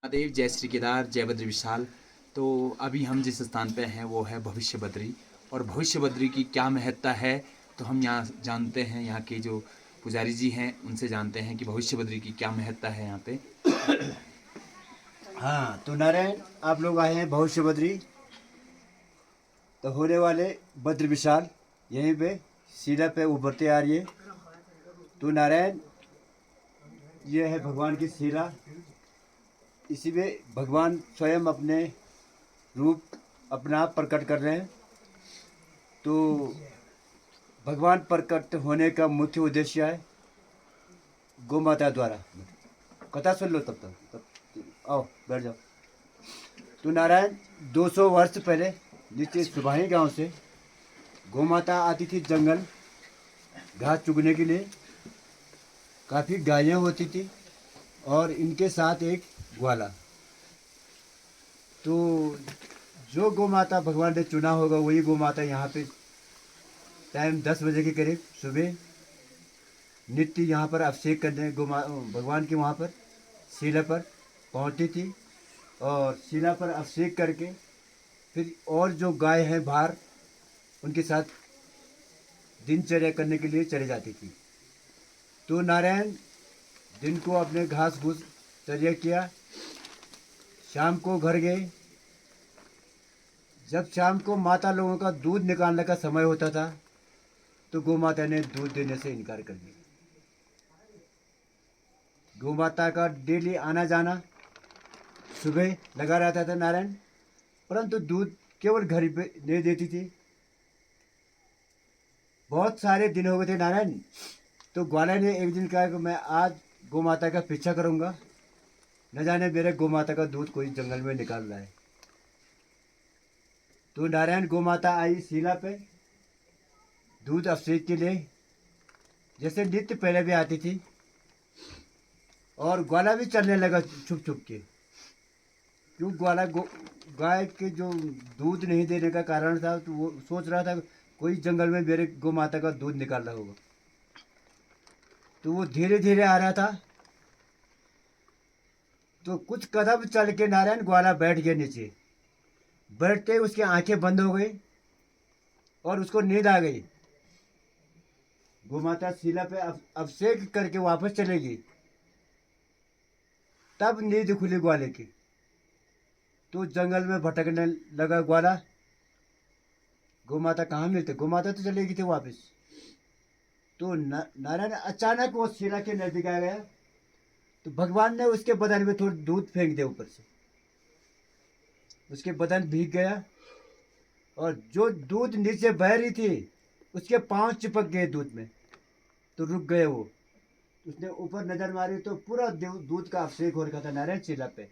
महादेव, जय श्री केदार, जय बद्री विशाल। तो अभी हम जिस स्थान पे हैं वो है भविष्य बद्री। और भविष्य बद्री की क्या महत्ता है, तो हम यहाँ जानते हैं। यहाँ के जो पुजारी जी हैं उनसे जानते हैं कि भविष्य बद्री की क्या महत्ता है यहाँ पे। हाँ, तो नारायण, आप लोग आए हैं भविष्य बद्री। तो होने वाले बद्र विशाल यहीं पे सीधा पे उभरते आ रही है। तो नारायण, ये है भगवान की शिला। इसी में भगवान स्वयं अपने रूप अपना आप प्रकट कर रहे हैं। तो भगवान प्रकट होने का मुख्य उद्देश्य है गौ माता द्वारा। कथा सुन लो तब आओ बैठ जाओ। तो नारायण, 200 वर्ष पहले नीचे सुबाही गांव से गौ माता आती थी जंगल घास चुगने के लिए। काफ़ी गायें होती थी और इनके साथ एक ग्वाला। तो जो गौ माता भगवान ने चुना होगा वही गौ माता यहाँ पे टाइम 10 बजे के करीब सुबह नित्य यहाँ पर अभिषेक करने भगवान के वहाँ पर शिला पर पहुँचती थी। और शिला पर अभिषेक करके फिर और जो गाय हैं बाहर उनके साथ दिनचर्या करने के लिए चले जाती थी। तो नारायण दिन को अपने घास फूस चर्या किया, शाम को घर गए। जब शाम को माता लोगों का दूध निकालने का समय होता था तो गौ माता ने दूध देने से इनकार कर दिया। गौ माता का डेली आना जाना सुबह लगा रहता था नारायण, परंतु दूध केवल घर पे नहीं देती थी। बहुत सारे दिन हो गए थे नारायण। तो ग्वाला ने एक दिन कहा कि मैं आज गौ माता का पीछा करूंगा, न जाने मेरे गौ माता का दूध कोई जंगल में निकाल रहा है। तो नारायण गौ माता आई शिला पे दूध अभिषेक के लिए, जैसे नित्य पहले भी आती थी। और ग्वाला भी चलने लगा छुप छुप के। क्यों ग्वाला गाय के जो दूध नहीं देने का कारण था, तो वो सोच रहा था कोई जंगल में मेरे गौ माता का दूध निकाल रहा होगा। तो वो धीरे धीरे आ रहा था। तो कुछ कदम चल के नारायण ग्वाला बैठ गया नीचे। बैठते ही उसकी आंखें बंद हो गई और उसको नींद आ गई। गौ माता शिला पे अभिषेक करके वापस चलेगी, तब नींद खुली ग्वाले की। तो जंगल में भटकने लगा ग्वाला। गौ माता कहाँ मिलते, गौ माता तो चलेगी थी वापस। तो नारायण अचानक वो शिला के नजदीक आ गया। तो भगवान ने उसके बदन में थोड़ा दूध फेंक दिया ऊपर से। उसके बदन भीग गया और जो दूध नीचे बह रही थी उसके पांव चिपक गए दूध में। तो रुक गए वो। उसने ऊपर नजर मारी तो पूरा दूध का अभिषेक हो रखा था नारायण शिला पे।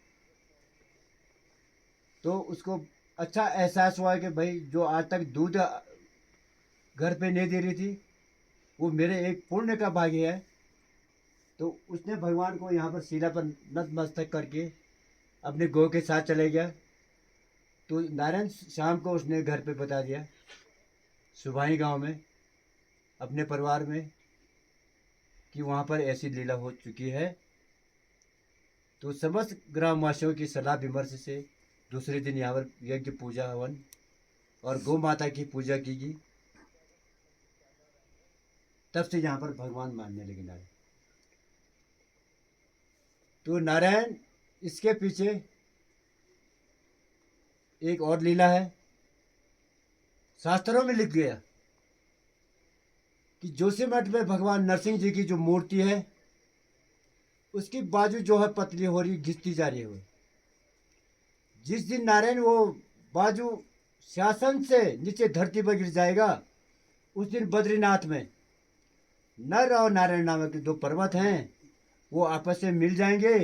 तो उसको अच्छा एहसास हुआ कि भाई जो आज तक दूध घर पे नहीं दे रही थी वो मेरे एक पुण्य का भाग्य है। तो उसने भगवान को यहाँ पर शिला पर नतमस्तक करके अपने गौ के साथ चले गया। तो नारायण शाम को उसने घर पे बता दिया सुबाही गांव में अपने परिवार में कि वहाँ पर ऐसी लीला हो चुकी है। तो समस्त ग्रामवासियों की सलाह विमर्श से दूसरे दिन यहाँ पर यज्ञ पूजा हवन और गौ माता की पूजा की गई। तब से यहाँ पर भगवान मानने लगे नारायण। तो नारायण इसके पीछे एक और लीला है। शास्त्रों में लिख गया कि जोशीमठ में भगवान नरसिंह जी की जो मूर्ति है उसकी बाजू जो है पतली हो रही, घिसती जा रही है। जिस दिन नारायण वो बाजू शासन से नीचे धरती पर गिर जाएगा उस दिन बद्रीनाथ में नर और नारायण नामक दो पर्वत हैं वो आपस में मिल जाएंगे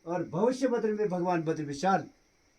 और भविष्य बद्र में भगवान बद्र विशाल